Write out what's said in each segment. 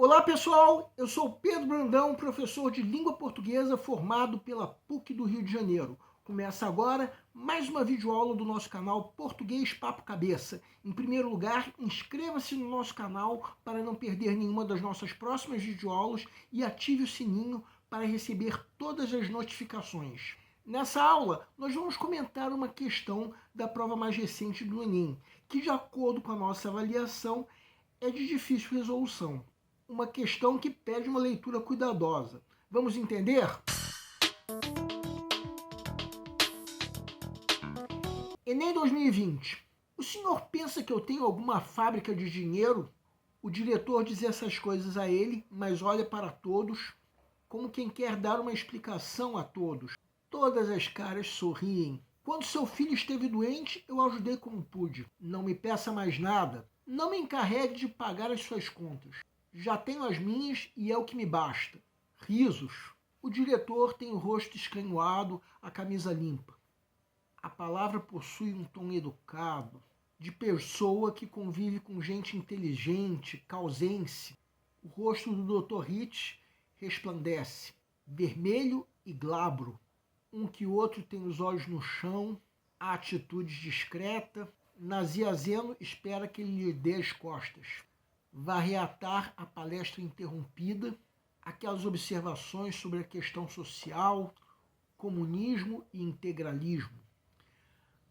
Olá pessoal, eu sou Pedro Brandão, professor de língua portuguesa formado pela PUC do Rio de Janeiro. Começa agora mais uma videoaula do nosso canal Português Papo Cabeça. Em primeiro lugar, inscreva-se no nosso canal para não perder nenhuma das nossas próximas videoaulas e ative o sininho para receber todas as notificações. Nessa aula, nós vamos comentar uma questão da prova mais recente do Enem, que de acordo com a nossa avaliação é de difícil resolução. Uma questão que pede uma leitura cuidadosa. Vamos entender? Enem 2020. O senhor pensa que eu tenho alguma fábrica de dinheiro? O diretor diz essas coisas a ele, mas olha para todos, como quem quer dar uma explicação a todos. Todas as caras sorriem. Quando seu filho esteve doente, eu ajudei como pude. Não me peça mais nada. Não me encarregue de pagar as suas contas. Já tenho as minhas e é o que me basta. Risos. O diretor tem o rosto escanhoado, a camisa limpa. A palavra possui um tom educado, de pessoa que convive com gente inteligente, causense. O rosto do Dr. Hitch resplandece, vermelho e glabro. Um que outro tem os olhos no chão, a atitude discreta. Nazia Zeno espera que ele lhe dê as costas. Vai reatar a palestra interrompida, aquelas observações sobre a questão social, comunismo e integralismo.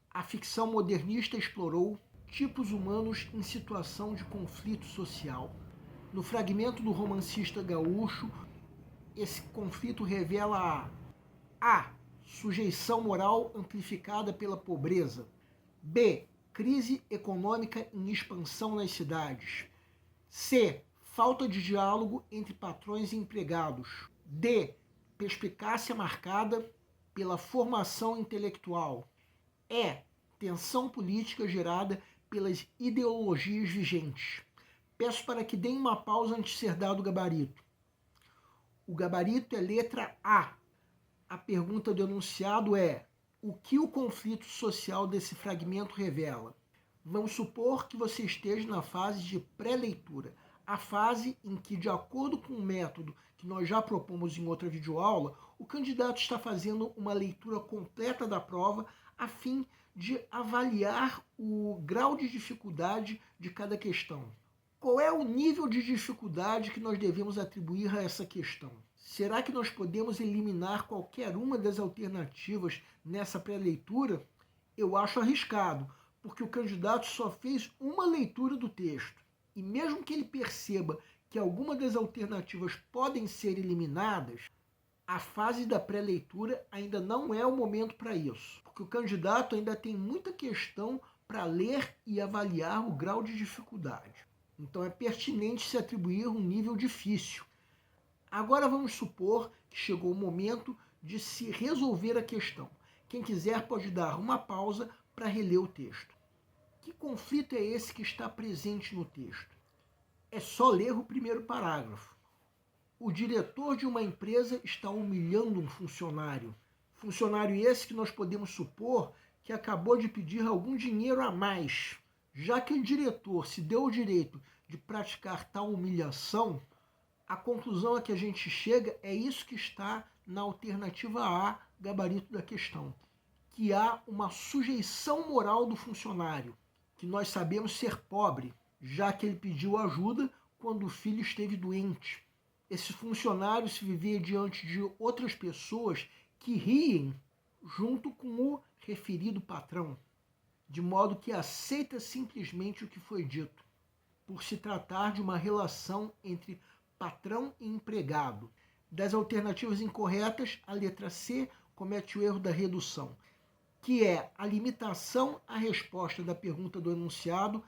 A ficção modernista explorou tipos humanos em situação de conflito social. No fragmento do romancista gaúcho, esse conflito revela a sujeição moral amplificada pela pobreza. B. Crise econômica em expansão nas cidades. C. Falta de diálogo entre patrões e empregados. D. Perspicácia marcada pela formação intelectual. E. Tensão política gerada pelas ideologias vigentes. Peço para que deem uma pausa antes de ser dado o gabarito. O gabarito é letra A. A pergunta do enunciado é: o que o conflito social desse fragmento revela? Vamos supor que você esteja na fase de pré-leitura, a fase em que, de acordo com o método que nós já propomos em outra videoaula, o candidato está fazendo uma leitura completa da prova a fim de avaliar o grau de dificuldade de cada questão. Qual é o nível de dificuldade que nós devemos atribuir a essa questão? Será que nós podemos eliminar qualquer uma das alternativas nessa pré-leitura? Eu acho arriscado, porque o candidato só fez uma leitura do texto. E mesmo que ele perceba que alguma das alternativas podem ser eliminadas, a fase da pré-leitura ainda não é o momento para isso, porque o candidato ainda tem muita questão para ler e avaliar o grau de dificuldade. Então é pertinente se atribuir um nível difícil. Agora vamos supor que chegou o momento de se resolver a questão. Quem quiser pode dar uma pausa para reler o texto. Que conflito é esse que está presente no texto? É só ler o primeiro parágrafo. O diretor de uma empresa está humilhando um funcionário. Funcionário esse que nós podemos supor que acabou de pedir algum dinheiro a mais. Já que o diretor se deu o direito de praticar tal humilhação, a conclusão a que a gente chega é isso que está na alternativa A, gabarito da questão, que há uma sujeição moral do funcionário, que nós sabemos ser pobre, já que ele pediu ajuda quando o filho esteve doente. Esse funcionário se vivia diante de outras pessoas que riem junto com o referido patrão, de modo que aceita simplesmente o que foi dito, por se tratar de uma relação entre patrão e empregado. Das alternativas incorretas, a letra C comete o erro da redução, que é a limitação à resposta da pergunta do enunciado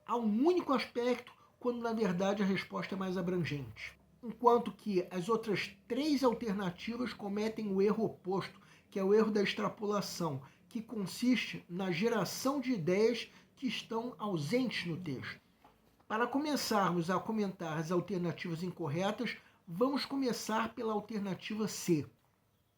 a um único aspecto, quando na verdade a resposta é mais abrangente. Enquanto que as outras três alternativas cometem o erro oposto, que é o erro da extrapolação, que consiste na geração de ideias que estão ausentes no texto. Para começarmos a comentar as alternativas incorretas, vamos começar pela alternativa C.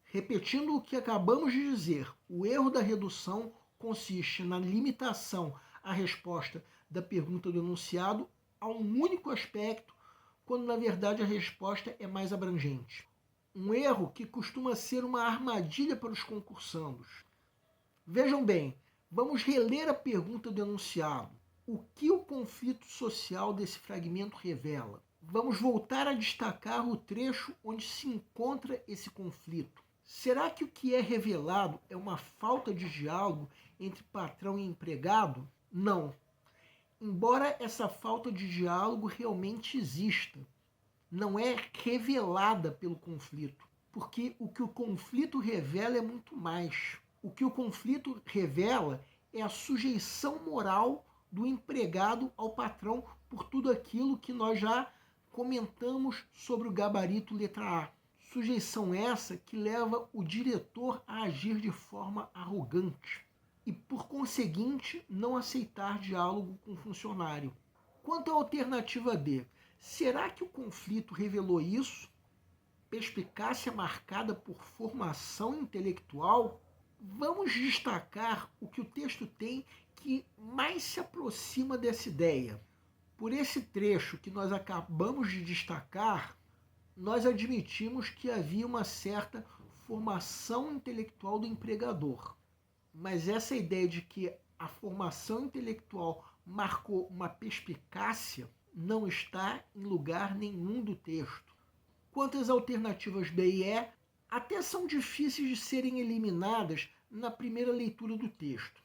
Repetindo o que acabamos de dizer, o erro da redução consiste na limitação à resposta da pergunta do enunciado a um único aspecto, quando na verdade a resposta é mais abrangente. Um erro que costuma ser uma armadilha para os concursandos. Vejam bem, vamos reler a pergunta do enunciado. O que o conflito social desse fragmento revela? Vamos voltar a destacar o trecho onde se encontra esse conflito. Será que o que é revelado é uma falta de diálogo entre patrão e empregado? Não. Embora essa falta de diálogo realmente exista, não é revelada pelo conflito, porque o que o conflito revela é muito mais. O que o conflito revela é a sujeição moral do empregado ao patrão por tudo aquilo que nós já comentamos sobre o gabarito letra A. Sujeição essa que leva o diretor a agir de forma arrogante e, por conseguinte, não aceitar diálogo com o funcionário. Quanto à alternativa D, será que o conflito revelou isso? Perspicácia marcada por formação intelectual? Vamos destacar o que o texto tem que mais se aproxima dessa ideia. Por esse trecho que nós acabamos de destacar, nós admitimos que havia uma certa formação intelectual do empregador. Mas essa ideia de que a formação intelectual marcou uma perspicácia não está em lugar nenhum do texto. Quanto às alternativas B e E, até são difíceis de serem eliminadas na primeira leitura do texto.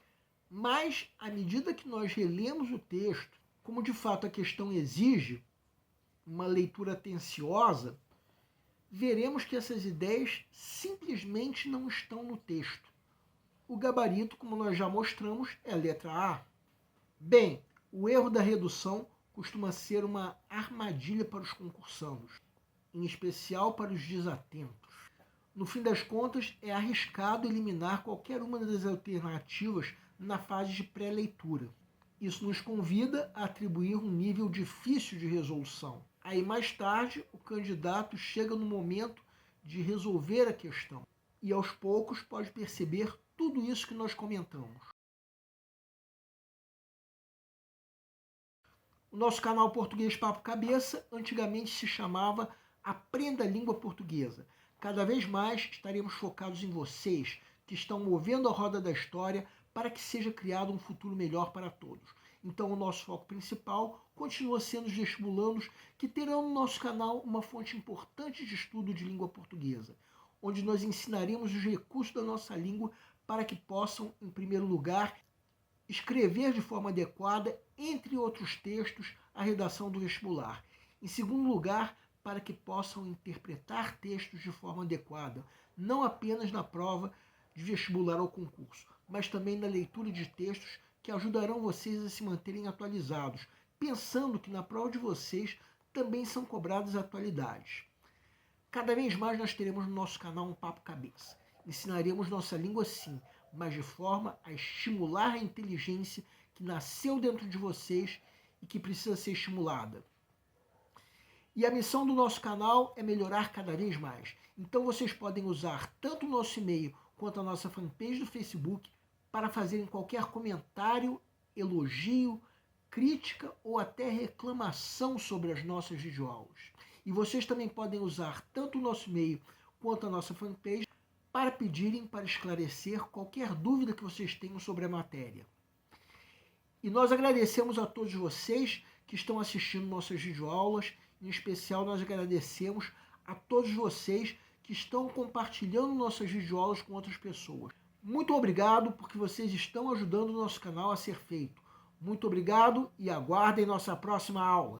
Mas, à medida que nós relemos o texto, como de fato a questão exige uma leitura atenciosa, veremos que essas ideias simplesmente não estão no texto. O gabarito, como nós já mostramos, é a letra A. Bem, o erro da redução costuma ser uma armadilha para os concursandos, em especial para os desatentos. No fim das contas, é arriscado eliminar qualquer uma das alternativas na fase de pré-leitura. Isso nos convida a atribuir um nível difícil de resolução. Aí, mais tarde, o candidato chega no momento de resolver a questão e, aos poucos, pode perceber tudo isso que nós comentamos. O nosso canal Português Papo Cabeça antigamente se chamava Aprenda a Língua Portuguesa. Cada vez mais estaremos focados em vocês, que estão movendo a roda da história para que seja criado um futuro melhor para todos. Então o nosso foco principal continua sendo os vestibulandos, que terão no nosso canal uma fonte importante de estudo de língua portuguesa, onde nós ensinaremos os recursos da nossa língua para que possam, em primeiro lugar, escrever de forma adequada, entre outros textos, a redação do vestibular. Em segundo lugar, para que possam interpretar textos de forma adequada, não apenas na prova de vestibular ou concurso, mas também na leitura de textos que ajudarão vocês a se manterem atualizados, pensando que na prova de vocês também são cobradas atualidades. Cada vez mais nós teremos no nosso canal um Papo Cabeça. Ensinaremos nossa língua sim, mas de forma a estimular a inteligência que nasceu dentro de vocês e que precisa ser estimulada. E a missão do nosso canal é melhorar cada vez mais. Então vocês podem usar tanto o nosso e-mail quanto a nossa fanpage do Facebook para fazerem qualquer comentário, elogio, crítica ou até reclamação sobre as nossas videoaulas. E vocês também podem usar tanto o nosso e-mail quanto a nossa fanpage para pedirem para esclarecer qualquer dúvida que vocês tenham sobre a matéria. E nós agradecemos a todos vocês que estão assistindo nossas videoaulas. Em especial, nós agradecemos a todos vocês que estão compartilhando nossas videoaulas com outras pessoas. Muito obrigado porque vocês estão ajudando o nosso canal a ser feito. Muito obrigado e aguardem nossa próxima aula.